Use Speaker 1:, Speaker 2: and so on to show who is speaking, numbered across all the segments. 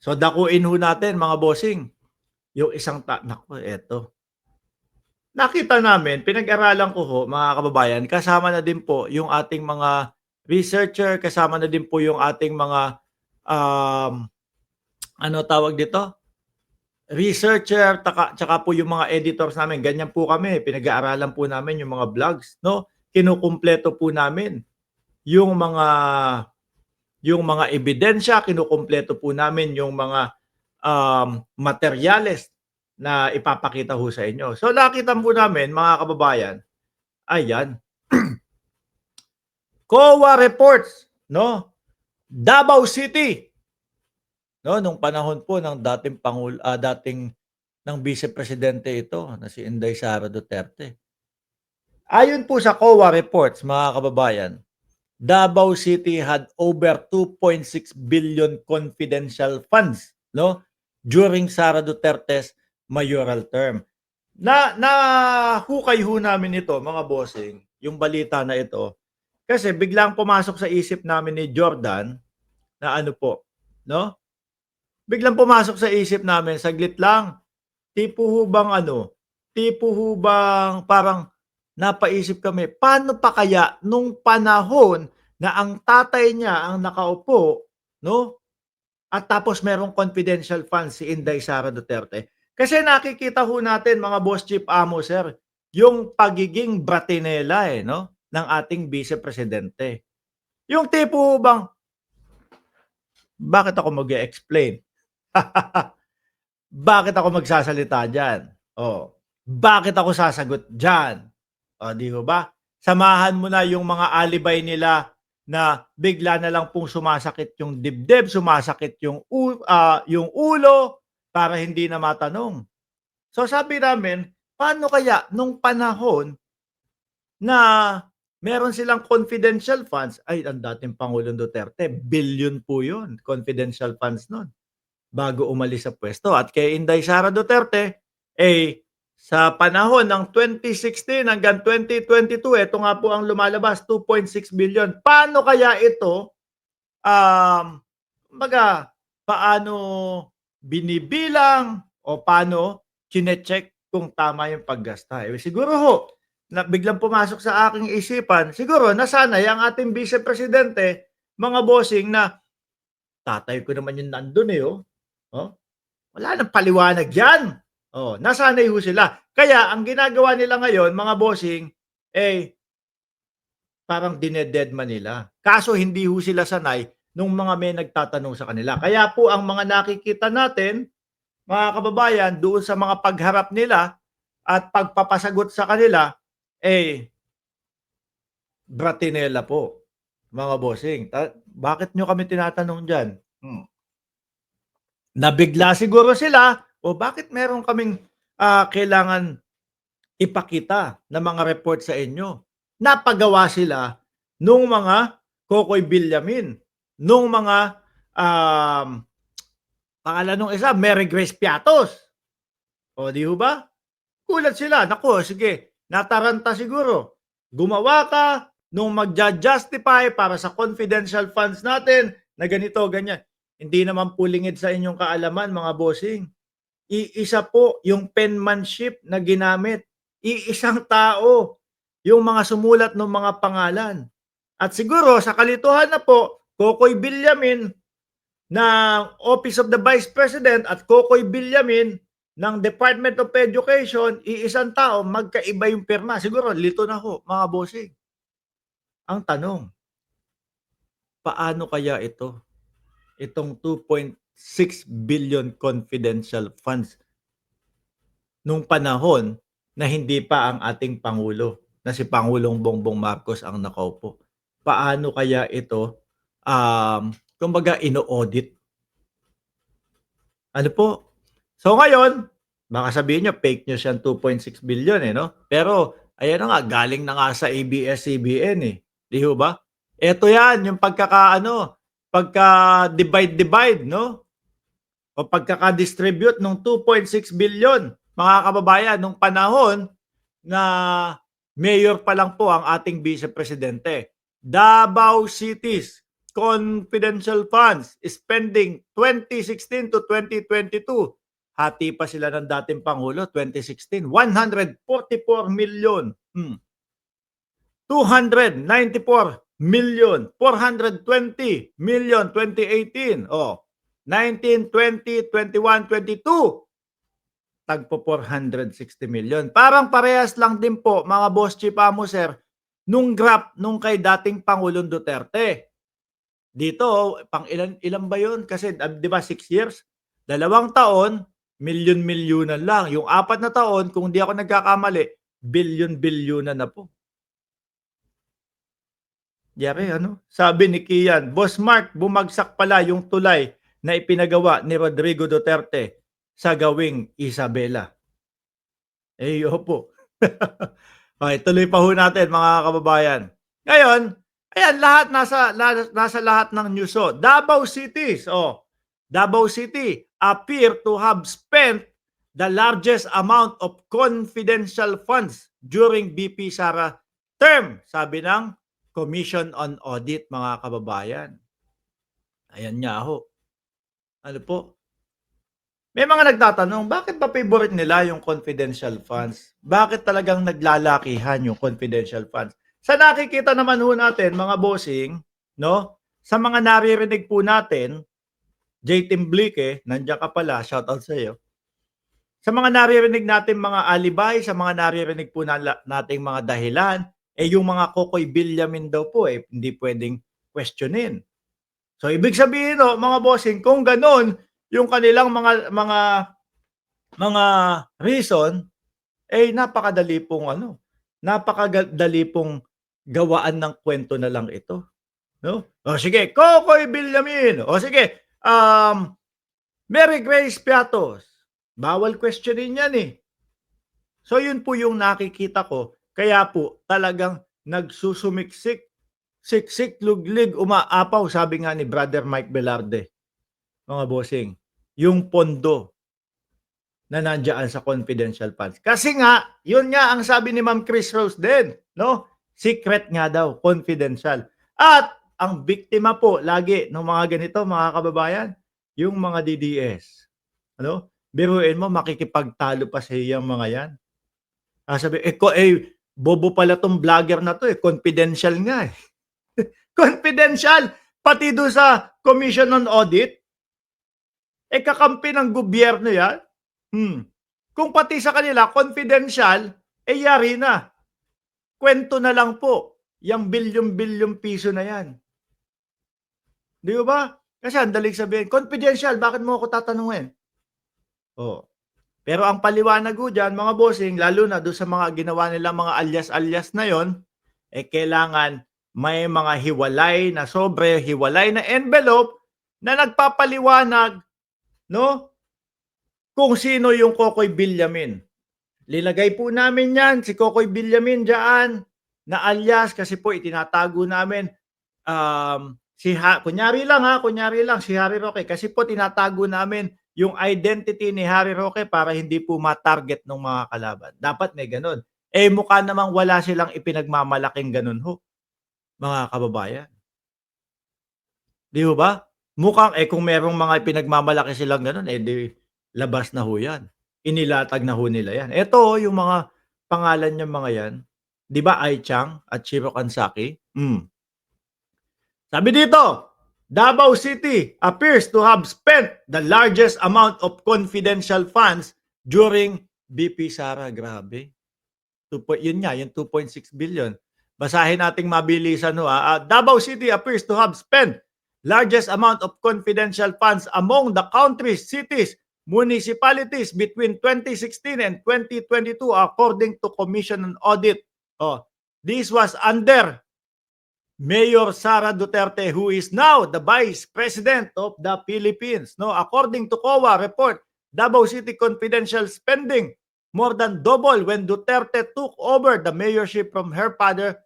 Speaker 1: So dakuin ho natin mga bossing, yung isang naku eto. Nakita namin, pinag-aralan ko ho mga kababayan, kasama na din po yung ating mga researcher, kasama na din po yung ating mga, ano tawag dito? Researcher, tsaka po yung mga editors namin, ganyan po kami, pinag-aaralan po namin yung mga vlogs, no? Kinukumpleto po namin yung mga ebidensya, kinukumpleto po namin yung mga materyales na ipapakita ho sa inyo. So nakita po namin mga kababayan, ayan, COA reports, no? Davao City, no, nung panahon po ng dating ng Vice Presidente ito na si Inday Sara Duterte. Ayon po sa COA reports, mga kababayan, Davao City had over 2.6 billion confidential funds, no, during Sara Duterte's mayoral term. Hukay ho namin ito, mga bossing, yung balita na ito, kasi biglang pumasok sa isip namin ni Jordan na ano po, no? Biglang pumasok sa isip namin, saglit lang, tipo ho bang ano, tipo ho bang parang napaisip kami, paano pa kaya nung panahon na ang tatay niya ang nakaupo, no? At tapos merong confidential funds si Inday Sara Duterte. Kasi nakikita ho natin mga boss chief amo sir, yung pagiging bratinela no, ng ating vice presidente. Yung tipo ho bang, bakit ako mag-explain? Bakit ako magsasalita diyan? Oh, bakit ako sasagot diyan? Oh, di ba? Samahan mo na yung mga alibay nila na bigla na lang pong sumasakit yung dibdib, sumasakit yung ulo para hindi na matanong. So sabi namin, paano kaya nung panahon na meron silang confidential funds, ay ang dating Pangulong Duterte, billion po yun, confidential funds nun bago umalis sa pwesto. At kay Inday Sara Duterte, sa panahon ng 2016 hanggang 2022, ito nga po ang lumalabas, 2.6 billion. Paano kaya ito, kumbaga, paano binibilang o paano chine-check kung tama yung paggasta? Siguro ho, na biglang pumasok sa aking isipan, siguro nasanay ang ating Vice Presidente, mga bossing na tatay ko naman yung nandun oh. Wala nang paliwanag yan. Oh, nasanay ho sila. Kaya ang ginagawa nila ngayon, mga bossing, parang dinededma nila. Kaso hindi ho sila sanay nung mga may nagtatanong sa kanila. Kaya po ang mga nakikita natin, mga kababayan, doon sa mga pagharap nila at pagpapasagot sa kanila, bratinela po, mga bossing. Bakit nyo kami tinatanong dyan? Nabigla siguro sila o bakit meron kaming kailangan ipakita na mga report sa inyo. Napagawa sila nung mga Kokoy Villamin, nung mga pangalan nung isa, Mary Grace Piatos. O di ba? Kulat sila. Naku, sige, nataranta siguro. Gumawa ka nung magja-justify para sa confidential funds natin na ganito, ganyan. Hindi naman po lingid sa inyong kaalaman, mga bossing. Iisa po yung penmanship na ginamit. Iisang tao yung mga sumulat ng mga pangalan. At siguro sa kalituhan na po, Kokoy Villamin ng Office of the Vice President at Kokoy Villamin ng Department of Education, iisang tao, magkaiba yung pirma. Siguro, lito na ho, mga bossing. Ang tanong, paano kaya ito? Itong 2.6 billion confidential funds nung panahon na hindi pa ang ating Pangulo, na si Pangulong Bongbong Marcos ang nakaupo. Paano kaya ito, kumbaga, ino-audit? Ano po? So ngayon, baka sabihin nyo, fake news yan, 2.6 billion no? Pero, ayan na nga, galing na nga sa ABS-CBN Di ba? Ito yan, yung pagka-divide, no? O pagkaka-distribute ng 2.6 billion, mga kababayan, nung panahon na mayor pa lang po ang ating Vice Presidente. Davao Cities, confidential funds spending 2016 to 2022. Hati pa sila ng dating Pangulo, 2016, 144 million. 294 million, 420 million 2018. 19, 20, 21, 22. Tagpo 460 million. Parang parehas lang din po, mga boss chief amo sir, nung graph nung kay dating Pangulong Duterte. Dito, pang ilan ba yun? Kasi di ba 6 years? 2 taon, milyon-milyonan lang. Yung 4 na taon, kung di ako nagkakamali, bilyon-bilyonan na po. Yari, ano? Sabi ni Kian, Boss Mark, bumagsak pala yung tulay na ipinagawa ni Rodrigo Duterte sa gawing Isabela. Opo. Okay, tuloy pa ho natin mga kababayan. Ngayon, ayan, nasa lahat ng news. Davao Cities, Davao City appear to have spent the largest amount of confidential funds during BP Sara term, sabi ng Commission on Audit, mga kababayan. Ayan nga ho. Ano po? May mga nagtatanong, bakit ba favorite nila yung confidential funds? Bakit talagang naglalakihan yung confidential funds? Sa nakikita naman ho natin, mga bossing, no? Sa mga naririnig po natin, J. Timblique, nandiyan ka pala, shout out sa iyo. Sa mga naririnig natin mga alibay, sa mga naririnig po nating mga dahilan, yung mga Kokoy Villamin daw po, hindi pwedeng questionin. So, ibig sabihin, mga bossing, kung ganon, yung kanilang mga reason, napakadali pong gawaan ng kwento na lang ito. No? O sige, Kokoy Villamin. O sige, Mary Grace Piatos. Bawal questionin yan eh. So yun po yung nakikita ko. Kaya po talagang nagsusumiksik, siksik, luglig, umaapaw, sabi nga ni Brother Mike Velarde. Mga bossing, yung pondo na nandiyan sa confidential funds. Kasi nga, yun nga ang sabi ni Ma'am Chris Rose din, no? Secret nga daw, confidential. At ang biktima po lagi ng mga ganito, mga kababayan, yung mga DDS. Ano? Biruin mo, makikipagtalo pa sa iyang mga yan. Sabi, bobo pala tong vlogger na to, confidential nga eh. Confidential! Pati doon sa Commission on Audit, kakampi ng gobyerno yan. Kung pati sa kanila, confidential, yari na. Kwento na lang po, yung bilyon-bilyon piso na yan. Di ba? Kasi ang daling sabihin, confidential, bakit mo ako tatanungin? Pero ang paliwanag ko dyan, mga bossing, lalo na doon sa mga ginawa nila mga alias-alias na yon, kailangan may mga hiwalay na hiwalay na envelope na nagpapaliwanag, no? Kung sino yung Kokoy Villamin. Linagay po namin yan, si Kokoy Villamin dyan, na alias, kasi po itinatago namin, kunyari lang, si Harry Roque, kasi po tinatago namin yung identity ni Harry Roque para hindi po ma-target ng mga kalaban. Dapat may ganun. Mukha namang wala silang ipinagmamalaking ganun ho, mga kababayan. Di ba? Mukhang kung merong mga ipinagmamalaki silang ganun, di labas na ho yan. Inilatag na ho nila yan. Ito yung mga pangalan niya mga yan. Di ba Ai Chang at Shiro Kansaki? Sabi dito, Davao City appears to have spent the largest amount of confidential funds during BP Sara. Grabe. Yun nga, yung 2.6 billion. Basahin nating mabilisan. Davao City appears to have spent largest amount of confidential funds among the country's cities, municipalities between 2016 and 2022 according to Commission on Audit. This was under Mayor Sara Duterte, who is now the Vice President of the Philippines. According to COA report, Davao City confidential spending more than double when Duterte took over the mayorship from her father,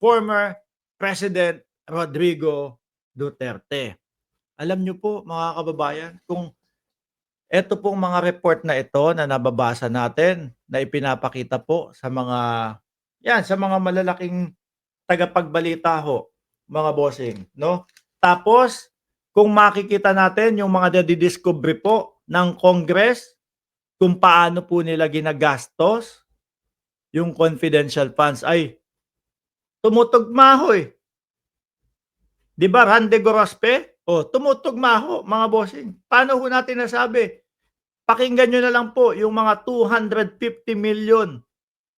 Speaker 1: former President Rodrigo Duterte. Alam niyo po, mga kababayan, kung ito pong mga report na ito na nababasa natin, na ipinapakita po sa mga malalaking tagapagbalita ho, mga bossing, no? Tapos, kung makikita natin yung mga nadidiscovery po ng Congress, kung paano po nila ginagastos yung confidential funds ay tumutugma ho, eh. 'Di ba Rande Gorospe? Oh, tumutugma ho mga bossing. Paano ho natin nasabi? Pakinggan niyo na lang po yung mga 250,000,000,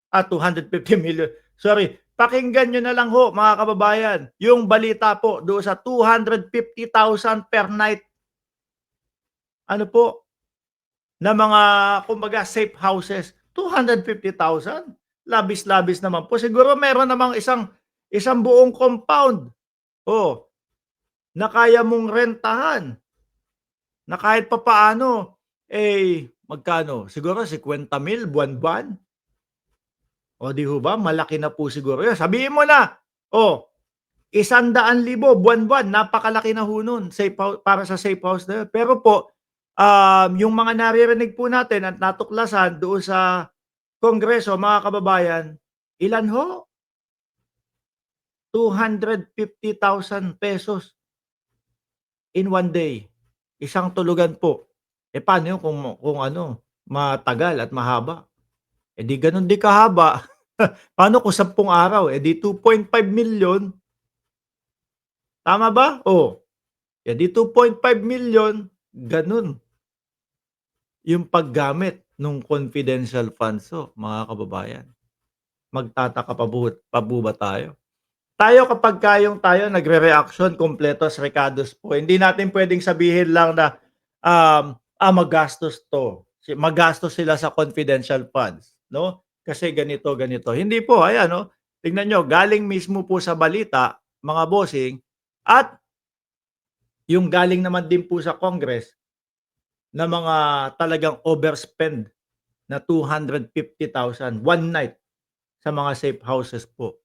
Speaker 1: 250,000,000, sorry. Pakinggan niyo na lang ho mga kababayan, yung balita po doon sa 250,000 per night, ano po, na mga kumbaga safe houses. 250,000? Labis-labis naman po. Siguro meron namang isang isang buong compound, oh, na kaya mong rentahan, na kahit papaano, eh, magkano? Siguro 50,000 buwan-buwan? O 'di ho ba malaki na po siguro 'yun. Sabihin mo na, oh, 100,000 buwan-buwan, napakalaki na ho nun safe para sa safe house na 'yun. Pero po, yung mga naririnig po natin at natuklasan doon sa Kongreso, mga kababayan, ilan ho? ₱250,000 in one day, isang tulugan po. Eh, paano 'yun kung ano, matagal at mahaba? Eh, di gano'n din kahaba. Paano kung 10 araw, eh, di 2.5 milyon, tama ba? Oh, eh, di 2.5 milyon, gano'n yung paggamit nung confidential funds ho, mga kababayan. Magtataka pa po ba tayo? Tayo kapagka yung tayo nagre-reaksyon kumpletos rekados po, hindi natin puwedeng sabihin lang na, magastos 'to, magastos sila sa confidential funds, 'no, kasi ganito, ganito. Hindi po, ayan, oh, tignan niyo galing mismo po sa balita, mga bossing, at yung galing naman din po sa Congress na mga talagang overspend na 250,000 one night sa mga safe houses po.